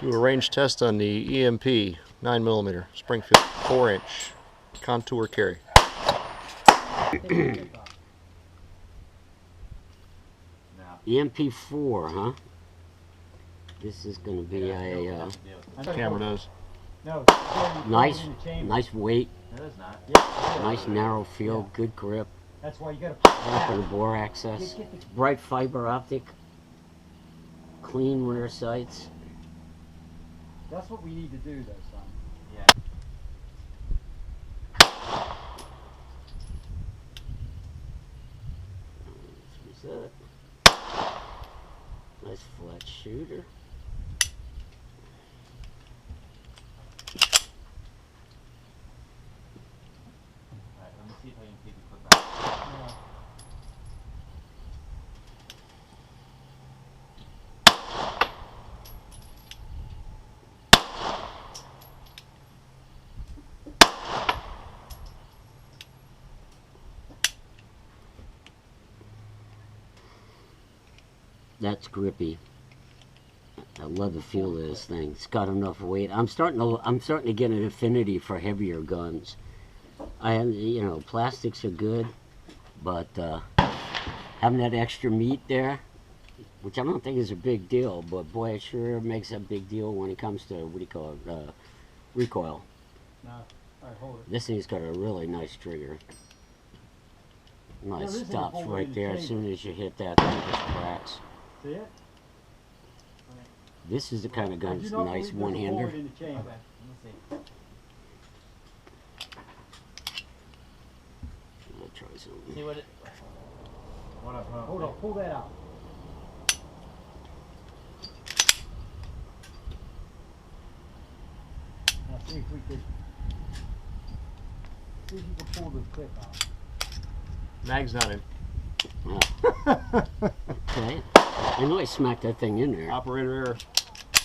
Do a range test on the EMP 9mm Springfield 4-inch contour carry. EMP4, huh? This is going to be a Camera does. nice weight, nice narrow field, good grip. That's why you got Proper bore access. It's bright fiber optic, clean rear sights. That's what we need to do, though, son. Yeah. Nice flat shooter. Alright, let me see if I can take the clip out. Yeah. That's grippy. I love the feel of this thing. It's got enough weight. I'm starting to get an affinity for heavier guns. Plastics are good, but having that extra meat there, which I don't think is a big deal, but boy, it sure makes a big deal when it comes to, what do you call it, recoil. No. All right, hold it. This thing's got a really nice trigger. Nice There isn't a stops hole right in the there. As chamber. soon as you hit that, thing just cracks. See it? This is the kind of gun I do that's not nice believe there's a hole one-hander. in the chamber. Okay, let me see. I'll try something. See what it. What up, huh? Hold on, pull that out. Now see if we could. See if you can pull the clip out. Mag's not in. Okay. I know I smacked that thing in there. Operator error. Yeah.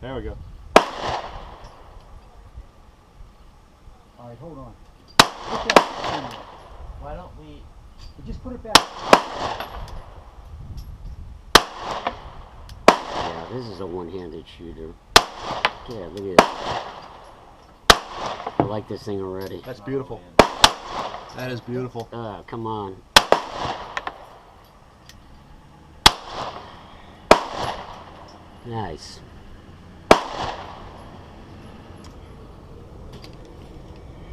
There we go. All right, hold on. Put that in there. Why don't we? But just put it back. Yeah, this is a one-handed shooter. Yeah, look at it. I like this thing already. That's beautiful. That is beautiful. Come on. Nice.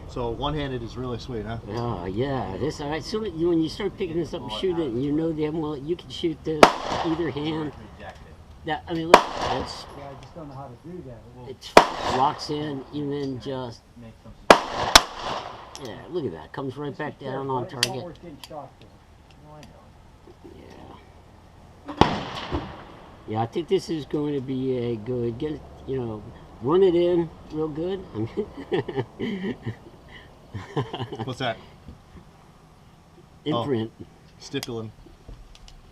So one-handed is really sweet, huh? Oh yeah, this. All right. So when you start picking this up and shoot it, and you know damn well you can shoot this either hand. Reject it. That I mean, look, it's Yeah, I just don't know how to do that. it locks in, and then just Make some. yeah. Look at that. Comes right back down on It's not target. worth getting shot for. No, I know. Yeah. Yeah, I think this is going to be a good. Run it in real good. I mean, What's that? imprint. Stipulant.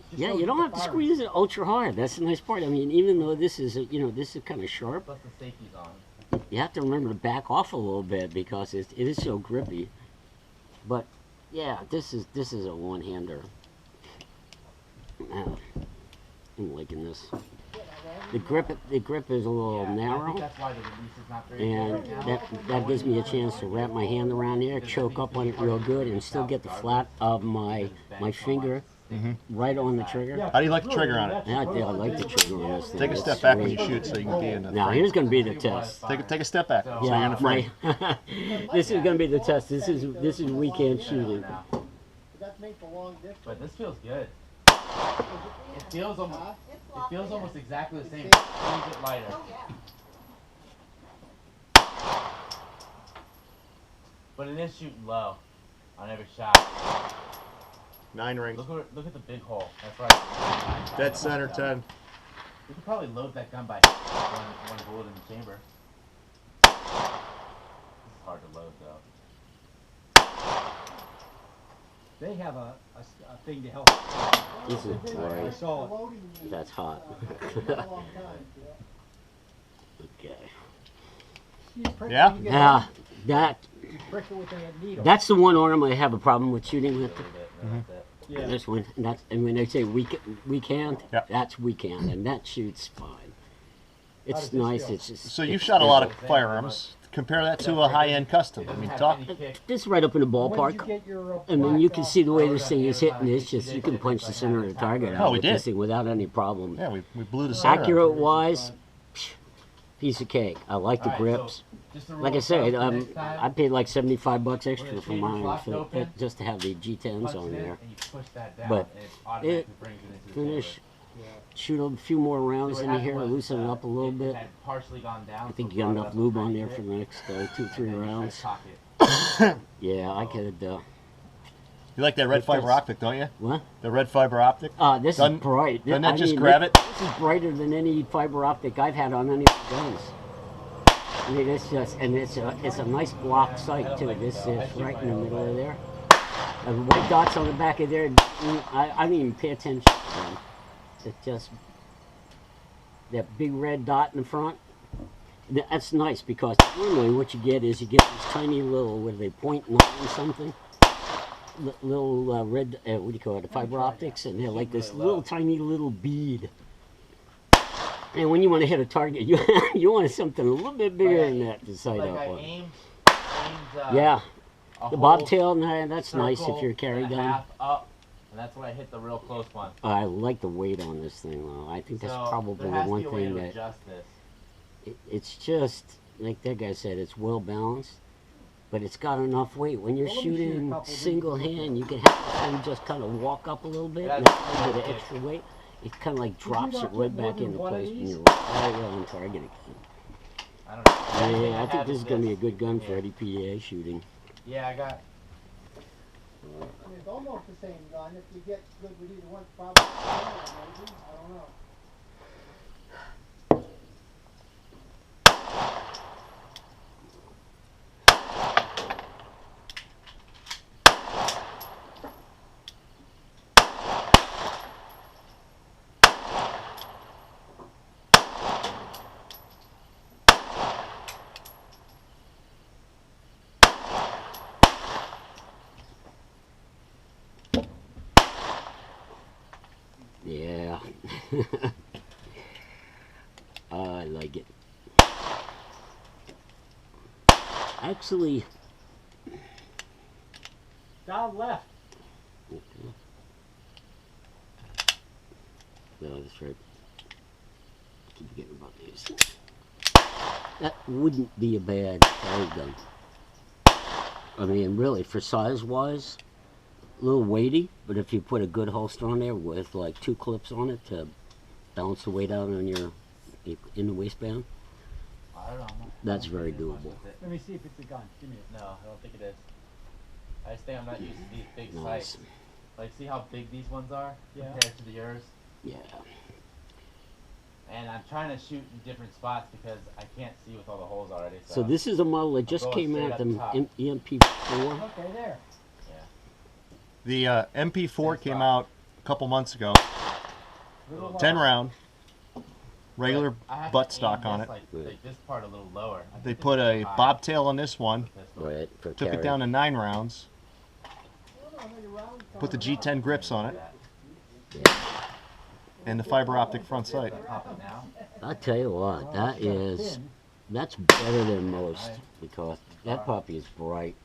Just Yeah, don't you don't get have to the fire. squeeze it ultra hard. That's the nice part. I mean, even though this is, this is kind of sharp, Plus the safety's on. you have to remember to back off a little bit because it is so grippy. But yeah, this is a one-hander. I'm liking this. The grip is a little I think narrow, that's why the release is not very and good right now. that gives me a chance to wrap my hand around there, choke up on it real good, and still get the flat of my finger right on the trigger. Yeah, How do you like the really, trigger on it? that's Yeah, I supposed to like be the what trigger you on do. this thing. Take a It's step back when sweet. you shoot so you can be in the Now frame. here's going to be the test. Take a step back so you're in Yeah, the frame. this is going to be the test. This is weekend shooting. Now. That's made for long distance. But this feels good. It feels almost exactly the same. A little bit lighter. But it is shooting low on every shot. 9 rings. Look at the big hole. That's right. Dead center 10. We could probably load that gun by one bullet in the chamber. This is hard to load though. They have a thing to help. This is I great. saw it. That's hot. Okay. Yeah? Yeah, that Prick it with a needle. that's the one arm I have a problem with shooting with. A little bit. No, that's it. Yeah. This one, and when they say weak hand, Yeah. that's weak hand, and that shoots fine. It's does this nice. feel? It's just, So you've it's shot a lot of simple. firearms. Compare that to a high-end custom. I mean, talk. This is right up in the When did you ballpark. get your, I mean, black, you can see the way Oh, this thing is hitting. It's just you can punch the center of the target Oh, out we with did. this thing without any problem. Yeah, we blew the center. Accurate wise, piece of cake. I like the Alright, grips. Just a rule Like I of said, thumb, next time, I paid like $75 extra when the for chamber's mine locked for open, just to have the G10s punch on it in there. and you push that down, But and it automatically brings it into the Finish, chamber. shoot a few more rounds So what in happened here, was, loosen it up a little it bit. had partially gone down, I think so you got brought it enough up lube to on there 90 for the next 2-3 and then you try to rounds. cock it. Yeah, I could. You like that red But fiber that's- optic, don't you? What? The red fiber optic. This Doesn't- is bright. doesn't that I just mean, grab it? This is brighter than any fiber optic I've had on any of the guns. I mean, it's just, and it's a nice block sight too. This is right in the middle of there. And white dots on the back of there. I didn't even pay attention to them. It's just that big red dot in the front. That's nice because normally what you get is you get these tiny little, what are they, 0.9 something? Little red, what do you call it, the fiber optics, and they're like this little tiny little bead. And when you want to hit a target, you want something a little bit bigger than that to sight Like up I on. aimed Yeah, a the whole bobtail, that's nice if circle you're a carry and a gun. half up, and that's when I hit the real close one. I like the weight on this thing though. I think that's So probably there the has to one be a way thing to that adjust this. it's just like that guy said. It's well balanced, but it's got enough weight. When you're Well, let me shoot a shooting couple of these single real quick. hand, you can have the thing just kind of walk up a little bit, and That's that little bit of it. extra weight. It kind of like you drops not it put right more back than into one of place when these? you're right on target again. I don't know. Everything Yeah, I think have this is going to be a good gun for Yeah. any PDA shooting. Yeah, I got. I mean, it's almost the same gun. If you get good with either one, probably maybe. I don't know. Yeah. I like it. Actually, Down left. no, that's right. Keep forgetting about these. That wouldn't be a bad carry gun. I mean, really, for size-wise, a little weighty, but if you put a good holster on there with like 2 clips on it to balance the weight out on your in the waistband, I don't know. That's I don't very think it is much doable. with it. Let me see if it's a gun. Give me it. No, I don't think it is. I just think I'm not used to these big nice. sights. Like, see how big these ones are Yeah. compared to the yours? Yeah. And I'm trying to shoot in different spots because I can't see with all the holes already. So this is a model that just going came straight out, up the top. EMP4. Okay, there. The MP4 came out a couple months ago. Little 10 low. round, regular I have to butt aim stock on this, it. Like this part a little lower. I They think put it's a high. bobtail on this one, This one. Right, for took carry. it down to 9 rounds, Oh, no, no, you're round, put the coming G10 grips on it, Yeah. and the fiber optic front sight. Pop it now. I'll tell you what, around. that Well, is, it's got a pin. that's better than most because that puppy is bright.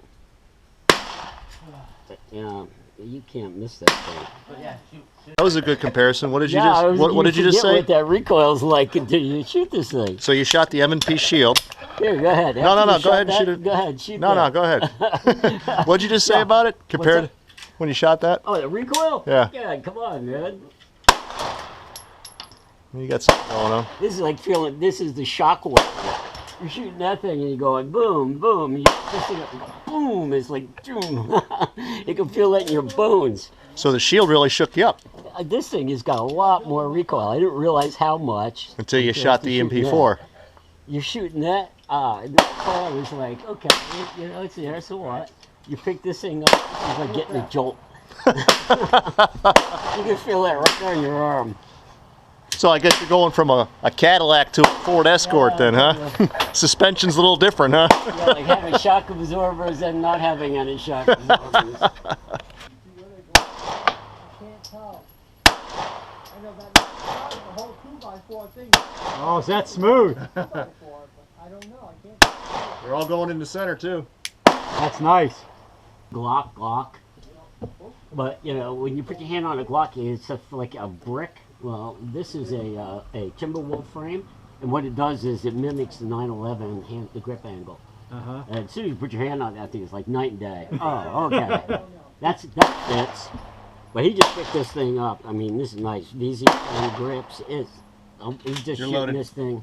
You know, you can't miss that thing. But yeah, shoot. That was a good comparison. What did you Yeah, I just was- what did you just forget say? What that recoil's like until you shoot this thing. So you shot the M&P Shield. Here, go ahead. No, After no, you go shot ahead and that, shoot it. Go ahead, shoot No, no, that. go ahead. What'd you just say Yeah. about it compared when you shot that? Oh, the recoil? Yeah. Yeah, come on, man. You got something going on. This is like feeling, this is the shock wave. You're shooting that thing and you're going boom, boom. You this thing, boom, it's like, boom. You can feel that in your bones. So the Shield really shook you up This thing has got a lot more recoil. I didn't realize how much. until you Until shot after the shooting MP4. You're shooting that, and that car was like, okay, you know, it's there, so what? You pick this thing up, it's like getting a jolt. You can feel that right on your arm. So I guess you're going from a Cadillac to a Ford Escort then, huh? Suspension's a little different, huh? Yeah, like having shock absorbers and not having any shock absorbers. See where they go. I can't tell. I you know, that the whole 2x4 thing. Oh, is that smooth? 2x4, but I don't know. I can't. They're all going in the center too. That's nice. Glock. But you know, when you put your hand on a Glock, it's like a brick. Well, this is a Timberwolf frame, and what it does is it mimics the 911 hand, the grip angle. Uh-huh. And as soon as you put your hand on that thing, it's like night and day. Oh, okay. That fits. But he just picked this thing up. I mean, this is nice. VZ and grips. He's just You're shooting loaded. this thing.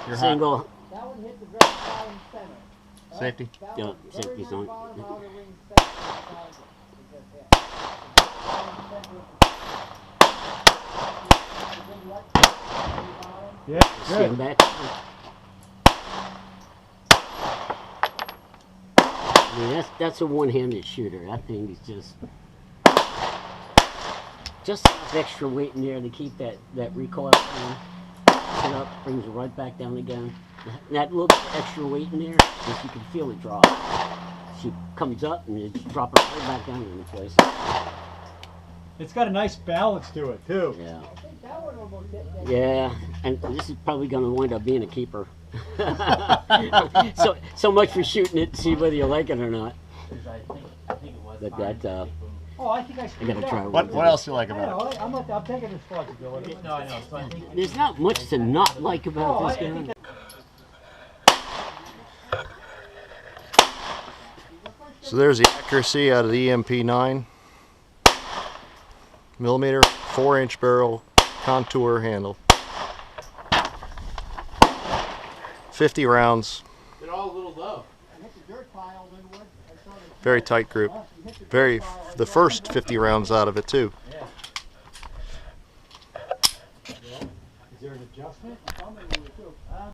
You're Single. That one hit the very bottom center. hot. Safety. That Yeah, one, very safety's on. bottom outer ring center of the target. It just hit. Bottom center of the big left bottom. Yeah, Stand good. back. I mean, that's a one-handed shooter. That thing is just enough extra weight in there to keep that recoil thing. It up, brings it right back down again. That little extra weight in there, just you can feel it drop. She comes up and it's dropping right back down in place. It's got a nice balance to it, too. Yeah. I think that one almost hit that. Yeah, and this is probably going to wind up being a keeper. so much for shooting it to see whether you like it or not. I think it was But fine. that, Oh, I think I I screwed gotta that. try What else do you like I about it? know, I'm taking responsibility. No, I know. So I think There's not much to not like about Oh, this I gun. think So there's the accuracy out of the EMP9 millimeter, 4-inch barrel, contour handle. 50 rounds, they're all a little low. You hit the dirt pile, Linwood. I saw the- very tight group. You hit the dirt Very, pile, the first 50 rounds out of it too. Yeah. Is there an adjustment? I'm gonna do it too.